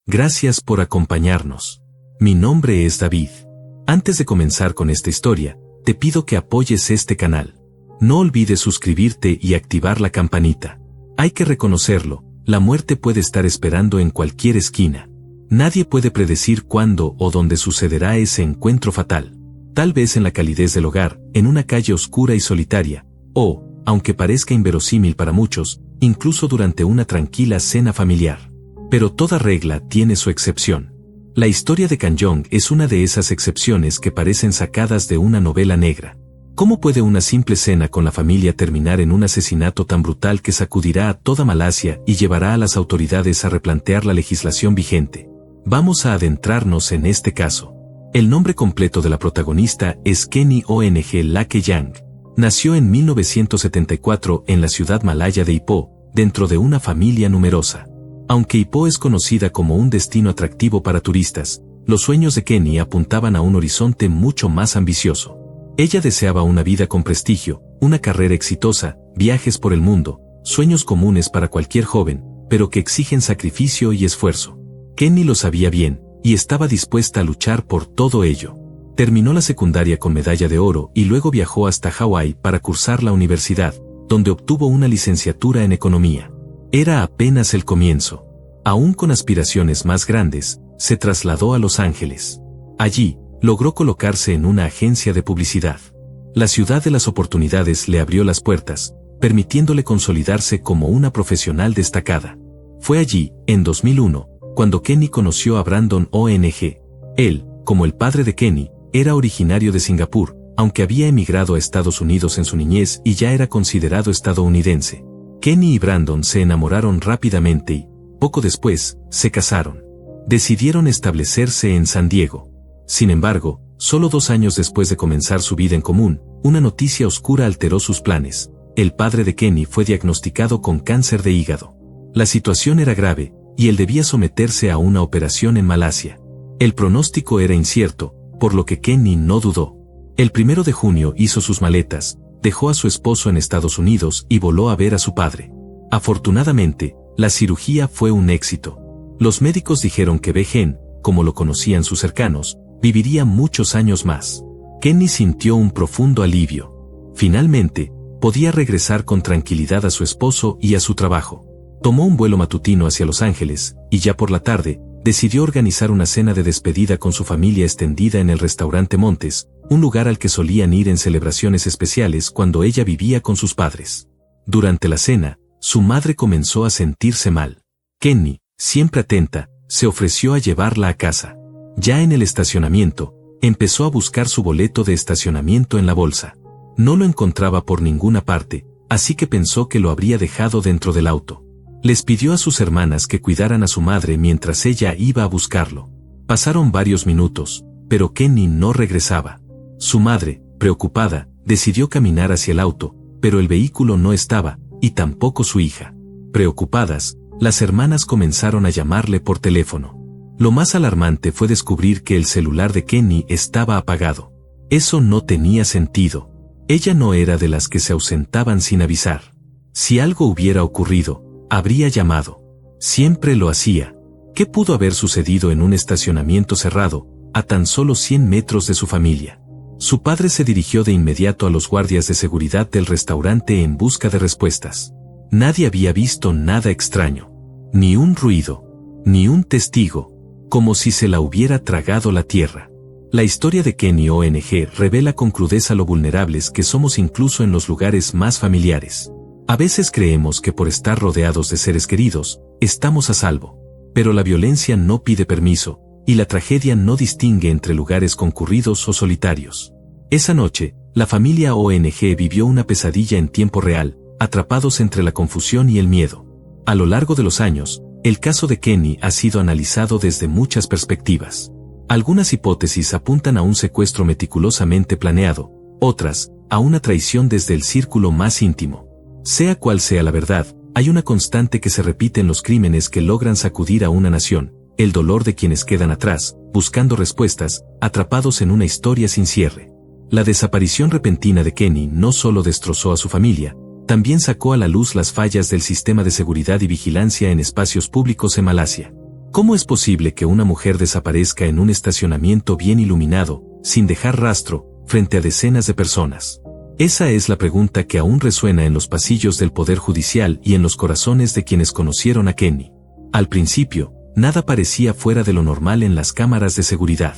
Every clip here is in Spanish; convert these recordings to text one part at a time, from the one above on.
Gracias por acompañarnos. Mi nombre es David. Antes de comenzar con esta historia, te pido que apoyes este canal. No olvides suscribirte y activar la campanita. Hay que reconocerlo, la muerte puede estar esperando en cualquier esquina. Nadie puede predecir cuándo o dónde sucederá ese encuentro fatal. Tal vez en la calidez del hogar, en una calle oscura y solitaria, o, aunque parezca inverosímil para muchos, incluso durante una tranquila cena familiar. Pero toda regla tiene su excepción. La historia de Kang-yong es una de esas excepciones que parecen sacadas de una novela negra. ¿Cómo puede una simple cena con la familia terminar en un asesinato tan brutal que sacudirá a toda Malasia y llevará a las autoridades a replantear la legislación vigente? Vamos a adentrarnos en este caso. El nombre completo de la protagonista es Kenny Ong Lake Yang. Nació en 1974 en la ciudad malaya de Ipoh, dentro de una familia numerosa. Aunque Ipoh es conocida como un destino atractivo para turistas, los sueños de Kenny apuntaban a un horizonte mucho más ambicioso. Ella deseaba una vida con prestigio, una carrera exitosa, viajes por el mundo, sueños comunes para cualquier joven, pero que exigen sacrificio y esfuerzo. Kenny lo sabía bien, y estaba dispuesta a luchar por todo ello. Terminó la secundaria con medalla de oro y luego viajó hasta Hawái para cursar la universidad, donde obtuvo una licenciatura en economía. Era apenas el comienzo. Aún con aspiraciones más grandes, se trasladó a Los Ángeles. Allí, logró colocarse en una agencia de publicidad. La ciudad de las oportunidades le abrió las puertas, permitiéndole consolidarse como una profesional destacada. Fue allí, en 2001, cuando Kenny conoció a Brandon Ong. Él, como el padre de Kenny, era originario de Singapur, aunque había emigrado a Estados Unidos en su niñez y ya era considerado estadounidense. Kenny y Brandon se enamoraron rápidamente y, poco después, se casaron. Decidieron establecerse en San Diego. Sin embargo, solo 2 años después de comenzar su vida en común, una noticia oscura alteró sus planes. El padre de Kenny fue diagnosticado con cáncer de hígado. La situación era grave, y él debía someterse a una operación en Malasia. El pronóstico era incierto, por lo que Kenny no dudó. El 1 de junio hizo sus maletas, dejó a su esposo en Estados Unidos y voló a ver a su padre. Afortunadamente, la cirugía fue un éxito. Los médicos dijeron que Gen, como lo conocían sus cercanos, viviría muchos años más. Kenny sintió un profundo alivio. Finalmente, podía regresar con tranquilidad a su esposo y a su trabajo. Tomó un vuelo matutino hacia Los Ángeles, y ya por la tarde, decidió organizar una cena de despedida con su familia extendida en el restaurante Montes, un lugar al que solían ir en celebraciones especiales cuando ella vivía con sus padres. Durante la cena, su madre comenzó a sentirse mal. Kenny, siempre atenta, se ofreció a llevarla a casa. Ya en el estacionamiento, empezó a buscar su boleto de estacionamiento en la bolsa. No lo encontraba por ninguna parte, así que pensó que lo habría dejado dentro del auto. Les pidió a sus hermanas que cuidaran a su madre mientras ella iba a buscarlo. Pasaron varios minutos, pero Kenny no regresaba. Su madre, preocupada, decidió caminar hacia el auto, pero el vehículo no estaba, y tampoco su hija. Preocupadas, las hermanas comenzaron a llamarle por teléfono. Lo más alarmante fue descubrir que el celular de Kenny estaba apagado. Eso no tenía sentido. Ella no era de las que se ausentaban sin avisar. Si algo hubiera ocurrido, habría llamado. Siempre lo hacía. ¿Qué pudo haber sucedido en un estacionamiento cerrado, a tan solo 100 metros de su familia? Su padre se dirigió de inmediato a los guardias de seguridad del restaurante en busca de respuestas. Nadie había visto nada extraño. Ni un ruido. Ni un testigo. Como si se la hubiera tragado la tierra. La historia de Kenny Ong revela con crudeza lo vulnerables que somos incluso en los lugares más familiares. A veces creemos que por estar rodeados de seres queridos, estamos a salvo. Pero la violencia no pide permiso, y la tragedia no distingue entre lugares concurridos o solitarios. Esa noche, la familia Ong vivió una pesadilla en tiempo real, atrapados entre la confusión y el miedo. A lo largo de los años, el caso de Kenny ha sido analizado desde muchas perspectivas. Algunas hipótesis apuntan a un secuestro meticulosamente planeado, otras, a una traición desde el círculo más íntimo. Sea cual sea la verdad, hay una constante que se repite en los crímenes que logran sacudir a una nación: el dolor de quienes quedan atrás, buscando respuestas, atrapados en una historia sin cierre. La desaparición repentina de Kenny no solo destrozó a su familia, también sacó a la luz las fallas del sistema de seguridad y vigilancia en espacios públicos en Malasia. ¿Cómo es posible que una mujer desaparezca en un estacionamiento bien iluminado, sin dejar rastro, frente a decenas de personas? Esa es la pregunta que aún resuena en los pasillos del Poder Judicial y en los corazones de quienes conocieron a Kenny. Al principio, nada parecía fuera de lo normal en las cámaras de seguridad.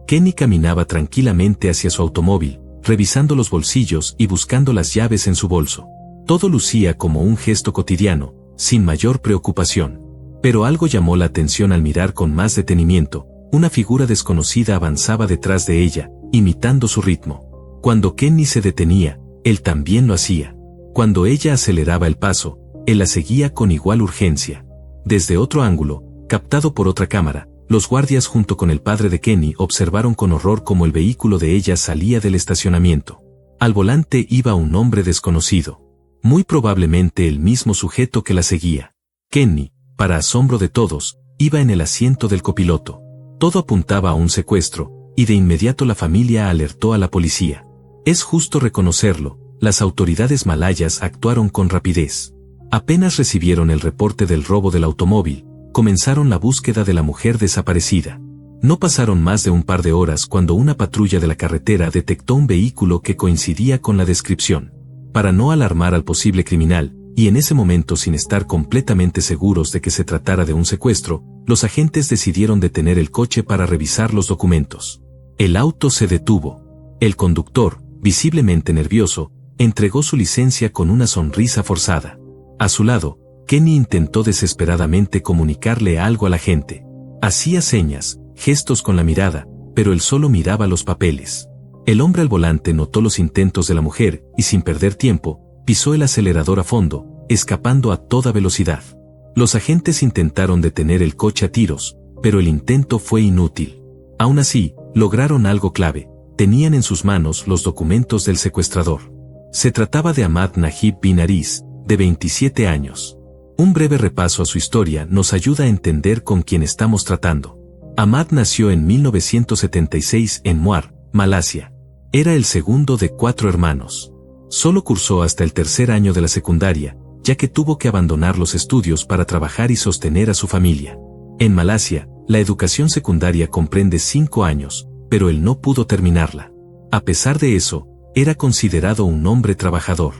Kenny caminaba tranquilamente hacia su automóvil, revisando los bolsillos y buscando las llaves en su bolso. Todo lucía como un gesto cotidiano, sin mayor preocupación. Pero algo llamó la atención al mirar con más detenimiento. Una figura desconocida avanzaba detrás de ella, imitando su ritmo. Cuando Kenny se detenía, él también lo hacía. Cuando ella aceleraba el paso, él la seguía con igual urgencia. Desde otro ángulo, captado por otra cámara, los guardias junto con el padre de Kenny observaron con horror cómo el vehículo de ella salía del estacionamiento. Al volante iba un hombre desconocido. Muy probablemente el mismo sujeto que la seguía. Kenny, para asombro de todos, iba en el asiento del copiloto. Todo apuntaba a un secuestro, y de inmediato la familia alertó a la policía. Es justo reconocerlo, las autoridades malayas actuaron con rapidez. Apenas recibieron el reporte del robo del automóvil, comenzaron la búsqueda de la mujer desaparecida. No pasaron más de un par de horas cuando una patrulla de la carretera detectó un vehículo que coincidía con la descripción. Para no alarmar al posible criminal, y en ese momento sin estar completamente seguros de que se tratara de un secuestro, los agentes decidieron detener el coche para revisar los documentos. El auto se detuvo. El conductor, visiblemente nervioso, entregó su licencia con una sonrisa forzada. A su lado, Kenny intentó desesperadamente comunicarle algo a la gente. Hacía señas, gestos con la mirada, pero él solo miraba los papeles. El hombre al volante notó los intentos de la mujer y sin perder tiempo, pisó el acelerador a fondo, escapando a toda velocidad. Los agentes intentaron detener el coche a tiros, pero el intento fue inútil. Aún así, lograron algo clave. Tenían en sus manos los documentos del secuestrador. Se trataba de Ahmad Najib bin Aris, de 27 años. Un breve repaso a su historia nos ayuda a entender con quién estamos tratando. Ahmad nació en 1976 en Muar, Malasia. Era el segundo de 4 hermanos. Solo cursó hasta el tercer año de la secundaria, ya que tuvo que abandonar los estudios para trabajar y sostener a su familia. En Malasia, la educación secundaria comprende 5 años, pero él no pudo terminarla. A pesar de eso, era considerado un hombre trabajador.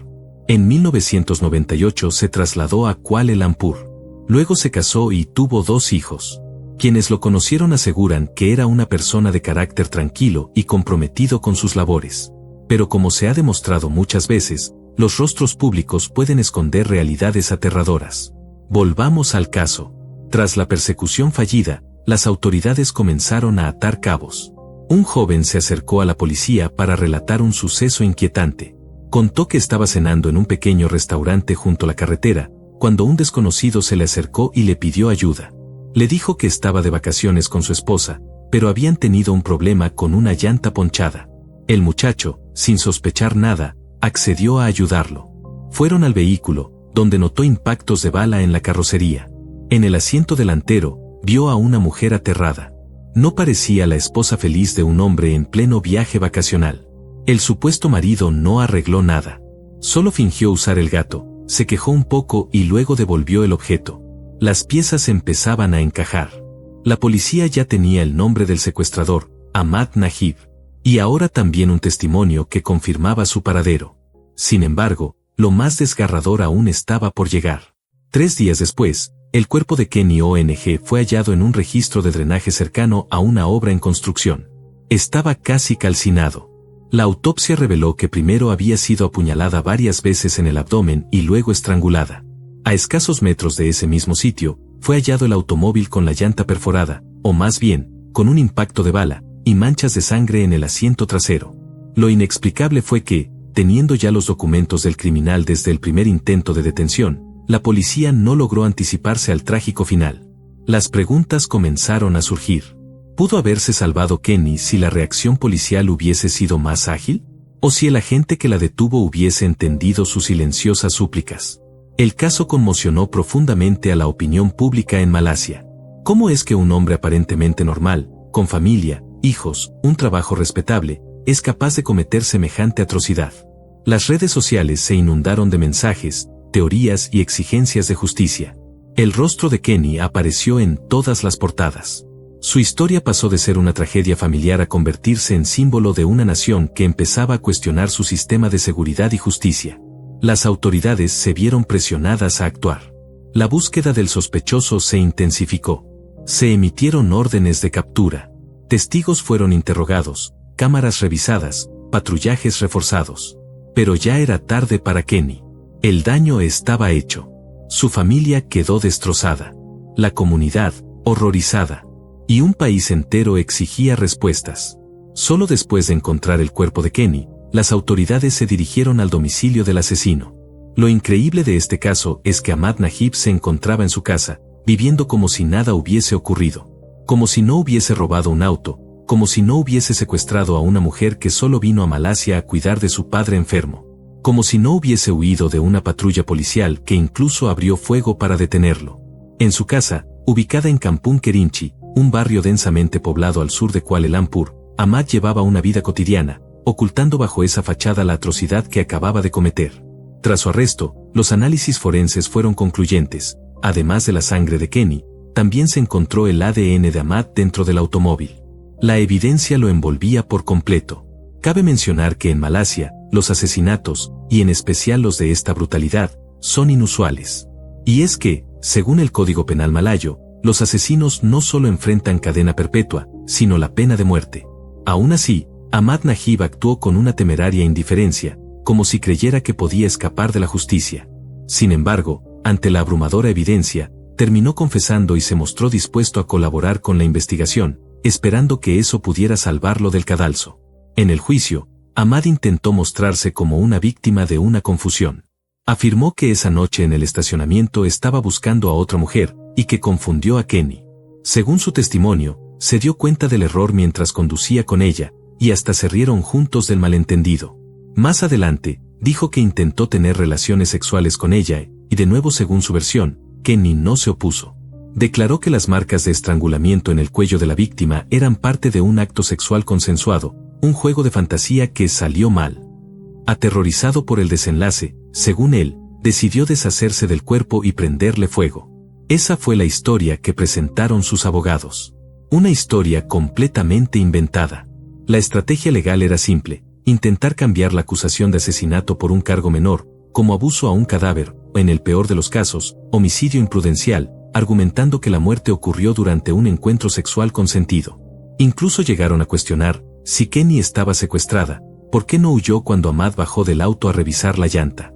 En 1998 se trasladó a Kuala Lumpur. Luego se casó y tuvo 2 hijos. Quienes lo conocieron aseguran que era una persona de carácter tranquilo y comprometido con sus labores. Pero como se ha demostrado muchas veces, los rostros públicos pueden esconder realidades aterradoras. Volvamos al caso. Tras la persecución fallida, las autoridades comenzaron a atar cabos. Un joven se acercó a la policía para relatar un suceso inquietante. Contó que estaba cenando en un pequeño restaurante junto a la carretera, cuando un desconocido se le acercó y le pidió ayuda. Le dijo que estaba de vacaciones con su esposa, pero habían tenido un problema con una llanta ponchada. El muchacho, sin sospechar nada, accedió a ayudarlo. Fueron al vehículo, donde notó impactos de bala en la carrocería. En el asiento delantero, vio a una mujer aterrada. No parecía la esposa feliz de un hombre en pleno viaje vacacional. El supuesto marido no arregló nada. Solo fingió usar el gato, se quejó un poco y luego devolvió el objeto. Las piezas empezaban a encajar. La policía ya tenía el nombre del secuestrador, Ahmad Najib, y ahora también un testimonio que confirmaba su paradero. Sin embargo, lo más desgarrador aún estaba por llegar. 3 días después, el cuerpo de Kenny ONG fue hallado en un registro de drenaje cercano a una obra en construcción. Estaba casi calcinado. La autopsia reveló que primero había sido apuñalada varias veces en el abdomen y luego estrangulada. A escasos metros de ese mismo sitio, fue hallado el automóvil con la llanta perforada, o más bien, con un impacto de bala, y manchas de sangre en el asiento trasero. Lo inexplicable fue que, teniendo ya los documentos del criminal desde el primer intento de detención, la policía no logró anticiparse al trágico final. Las preguntas comenzaron a surgir. ¿Pudo haberse salvado Kenny si la reacción policial hubiese sido más ágil? ¿O si el agente que la detuvo hubiese entendido sus silenciosas súplicas? El caso conmocionó profundamente a la opinión pública en Malasia. ¿Cómo es que un hombre aparentemente normal, con familia, hijos, un trabajo respetable, es capaz de cometer semejante atrocidad? Las redes sociales se inundaron de mensajes, teorías y exigencias de justicia. El rostro de Kenny apareció en todas las portadas. Su historia pasó de ser una tragedia familiar a convertirse en símbolo de una nación que empezaba a cuestionar su sistema de seguridad y justicia. Las autoridades se vieron presionadas a actuar. La búsqueda del sospechoso se intensificó. Se emitieron órdenes de captura. Testigos fueron interrogados, cámaras revisadas, patrullajes reforzados. Pero ya era tarde para Kenny. El daño estaba hecho. Su familia quedó destrozada. La comunidad, horrorizada. Y un país entero exigía respuestas. Solo después de encontrar el cuerpo de Kenny, las autoridades se dirigieron al domicilio del asesino. Lo increíble de este caso es que Ahmad Najib se encontraba en su casa, viviendo como si nada hubiese ocurrido. Como si no hubiese robado un auto, como si no hubiese secuestrado a una mujer que solo vino a Malasia a cuidar de su padre enfermo. Como si no hubiese huido de una patrulla policial que incluso abrió fuego para detenerlo. En su casa, ubicada en Kampung Kerinci, un barrio densamente poblado al sur de Kuala Lumpur, Ahmad llevaba una vida cotidiana, ocultando bajo esa fachada la atrocidad que acababa de cometer. Tras su arresto, los análisis forenses fueron concluyentes. Además de la sangre de Kenny, también se encontró el ADN de Ahmad dentro del automóvil. La evidencia lo envolvía por completo. Cabe mencionar que en Malasia, los asesinatos, y en especial los de esta brutalidad, son inusuales. Y es que, según el Código Penal malayo, los asesinos no solo enfrentan cadena perpetua, sino la pena de muerte. Aún así, Ahmad Najib actuó con una temeraria indiferencia, como si creyera que podía escapar de la justicia. Sin embargo, ante la abrumadora evidencia, terminó confesando y se mostró dispuesto a colaborar con la investigación, esperando que eso pudiera salvarlo del cadalso. En el juicio, Ahmad intentó mostrarse como una víctima de una confusión. Afirmó que esa noche en el estacionamiento estaba buscando a otra mujer, y que confundió a Kenny. Según su testimonio, se dio cuenta del error mientras conducía con ella, y hasta se rieron juntos del malentendido. Más adelante, dijo que intentó tener relaciones sexuales con ella, y de nuevo según su versión, Kenny no se opuso. Declaró que las marcas de estrangulamiento en el cuello de la víctima eran parte de un acto sexual consensuado, un juego de fantasía que salió mal. Aterrorizado por el desenlace, según él, decidió deshacerse del cuerpo y prenderle fuego. Esa fue la historia que presentaron sus abogados. Una historia completamente inventada. La estrategia legal era simple, intentar cambiar la acusación de asesinato por un cargo menor, como abuso a un cadáver, o en el peor de los casos, homicidio imprudencial, argumentando que la muerte ocurrió durante un encuentro sexual consentido. Incluso llegaron a cuestionar, si Kenny estaba secuestrada, ¿por qué no huyó cuando Ahmad bajó del auto a revisar la llanta?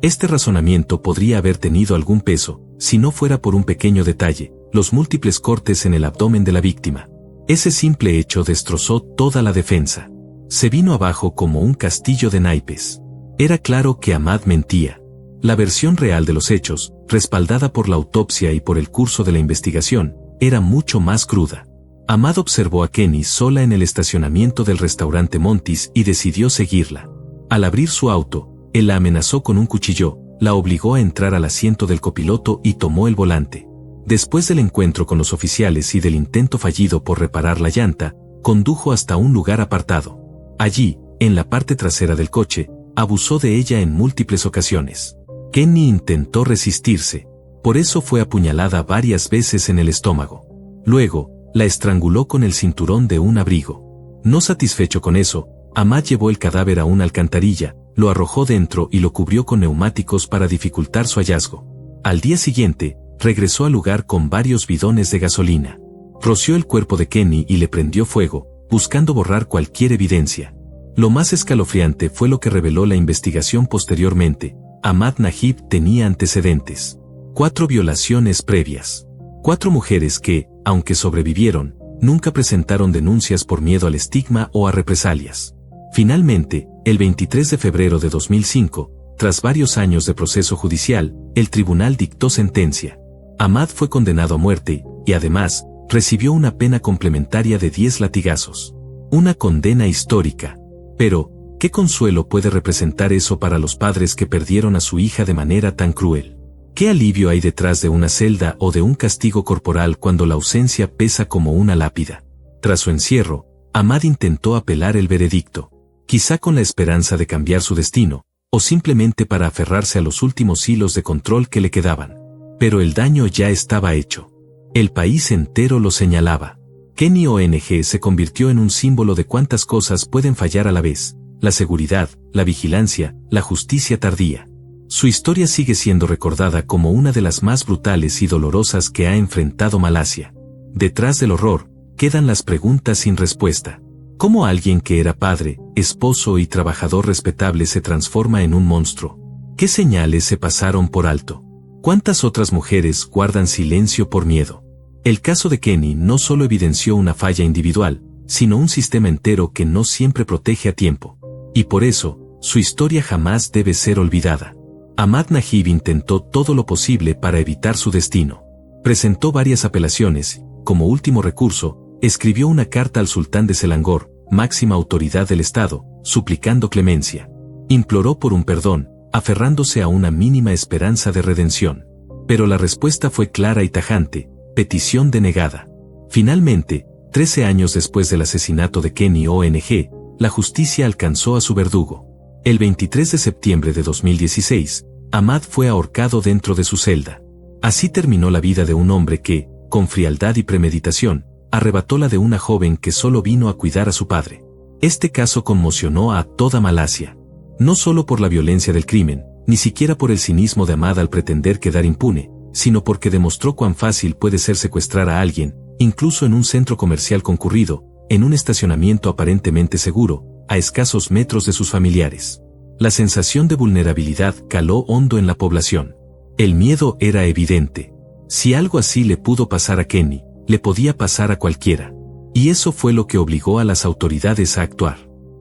Este razonamiento podría haber tenido algún peso, si no fuera por un pequeño detalle, los múltiples cortes en el abdomen de la víctima. Ese simple hecho destrozó toda la defensa. Se vino abajo como un castillo de naipes. Era claro que Ahmad mentía. La versión real de los hechos, respaldada por la autopsia y por el curso de la investigación, era mucho más cruda. Ahmad observó a Kenny sola en el estacionamiento del restaurante Montis y decidió seguirla. Al abrir su auto, él la amenazó con un cuchillo, la obligó a entrar al asiento del copiloto y tomó el volante. Después del encuentro con los oficiales y del intento fallido por reparar la llanta, condujo hasta un lugar apartado. Allí, en la parte trasera del coche, abusó de ella en múltiples ocasiones. Kenny intentó resistirse, por eso fue apuñalada varias veces en el estómago. Luego, la estranguló con el cinturón de un abrigo. No satisfecho con eso, Ahmad llevó el cadáver a una alcantarilla, lo arrojó dentro y lo cubrió con neumáticos para dificultar su hallazgo. Al día siguiente, regresó al lugar con varios bidones de gasolina. Roció el cuerpo de Kenny y le prendió fuego, buscando borrar cualquier evidencia. Lo más escalofriante fue lo que reveló la investigación posteriormente. Ahmad Najib tenía antecedentes. 4 violaciones previas. 4 mujeres que, aunque sobrevivieron, nunca presentaron denuncias por miedo al estigma o a represalias. Finalmente, el 23 de febrero de 2005, tras varios años de proceso judicial, el tribunal dictó sentencia. Ahmad fue condenado a muerte, y además, recibió una pena complementaria de 10 latigazos. Una condena histórica. Pero, ¿qué consuelo puede representar eso para los padres que perdieron a su hija de manera tan cruel? ¿Qué alivio hay detrás de una celda o de un castigo corporal cuando la ausencia pesa como una lápida? Tras su encierro, Ahmad intentó apelar el veredicto, quizá con la esperanza de cambiar su destino, o simplemente para aferrarse a los últimos hilos de control que le quedaban. Pero el daño ya estaba hecho. El país entero lo señalaba. Kenny ONG se convirtió en un símbolo de cuántas cosas pueden fallar a la vez: la seguridad, la vigilancia, la justicia tardía. Su historia sigue siendo recordada como una de las más brutales y dolorosas que ha enfrentado Malasia. Detrás del horror, quedan las preguntas sin respuesta. ¿Cómo alguien que era padre, esposo y trabajador respetable se transforma en un monstruo? ¿Qué señales se pasaron por alto? ¿Cuántas otras mujeres guardan silencio por miedo? El caso de Kenny no solo evidenció una falla individual, sino un sistema entero que no siempre protege a tiempo. Y por eso, su historia jamás debe ser olvidada. Ahmad Najib intentó todo lo posible para evitar su destino. Presentó varias apelaciones. Como último recurso, escribió una carta al sultán de Selangor, máxima autoridad del Estado, suplicando clemencia. Imploró por un perdón, aferrándose a una mínima esperanza de redención. Pero la respuesta fue clara y tajante: petición denegada. Finalmente, 13 años después del asesinato de Kenny ONG, la justicia alcanzó a su verdugo. El 23 de septiembre de 2016, Ahmad fue ahorcado dentro de su celda. Así terminó la vida de un hombre que, con frialdad y premeditación, arrebató la de una joven que solo vino a cuidar a su padre. Este caso conmocionó a toda Malasia. No solo por la violencia del crimen, ni siquiera por el cinismo de Ahmad al pretender quedar impune, sino porque demostró cuán fácil puede ser secuestrar a alguien, incluso en un centro comercial concurrido, en un estacionamiento aparentemente seguro, a escasos metros de sus familiares. La sensación de vulnerabilidad caló hondo en la población. El miedo era evidente. Si algo así le pudo pasar a Kenny, le podía pasar a cualquiera. Y eso fue lo que obligó a las autoridades a actuar.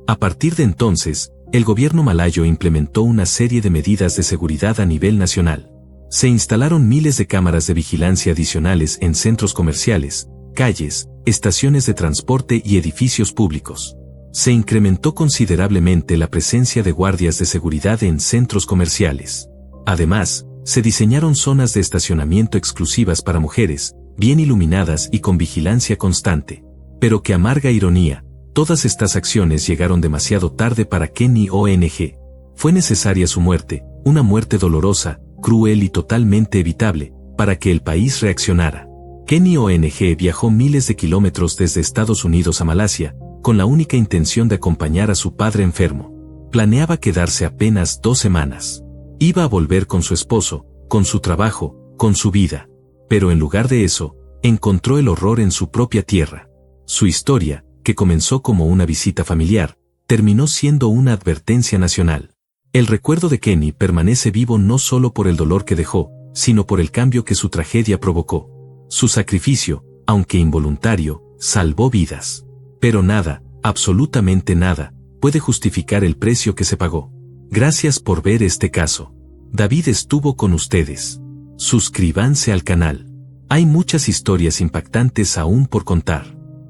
A partir de entonces, el gobierno malayo implementó una serie de medidas de seguridad a nivel nacional. Se instalaron miles de cámaras de vigilancia adicionales en centros comerciales, calles, estaciones de transporte y edificios públicos. Se incrementó considerablemente la presencia de guardias de seguridad en centros comerciales. Además, se diseñaron zonas de estacionamiento exclusivas para mujeres, bien iluminadas y con vigilancia constante. Pero qué amarga ironía, todas estas acciones llegaron demasiado tarde para Kenny ONG. Fue necesaria su muerte, una muerte dolorosa, cruel y totalmente evitable, para que el país reaccionara. Kenny ONG viajó miles de kilómetros desde Estados Unidos a Malasia, con la única intención de acompañar a su padre enfermo. Planeaba quedarse apenas 2 semanas. Iba a volver con su esposo, con su trabajo, con su vida. Pero en lugar de eso, encontró el horror en su propia tierra. Su historia, que comenzó como una visita familiar, terminó siendo una advertencia nacional. El recuerdo de Kenny permanece vivo no solo por el dolor que dejó, sino por el cambio que su tragedia provocó. Su sacrificio, aunque involuntario, salvó vidas. Pero nada, absolutamente nada, puede justificar el precio que se pagó. Gracias por ver este caso. David estuvo con ustedes. Suscríbanse al canal. Hay muchas historias impactantes aún por contar.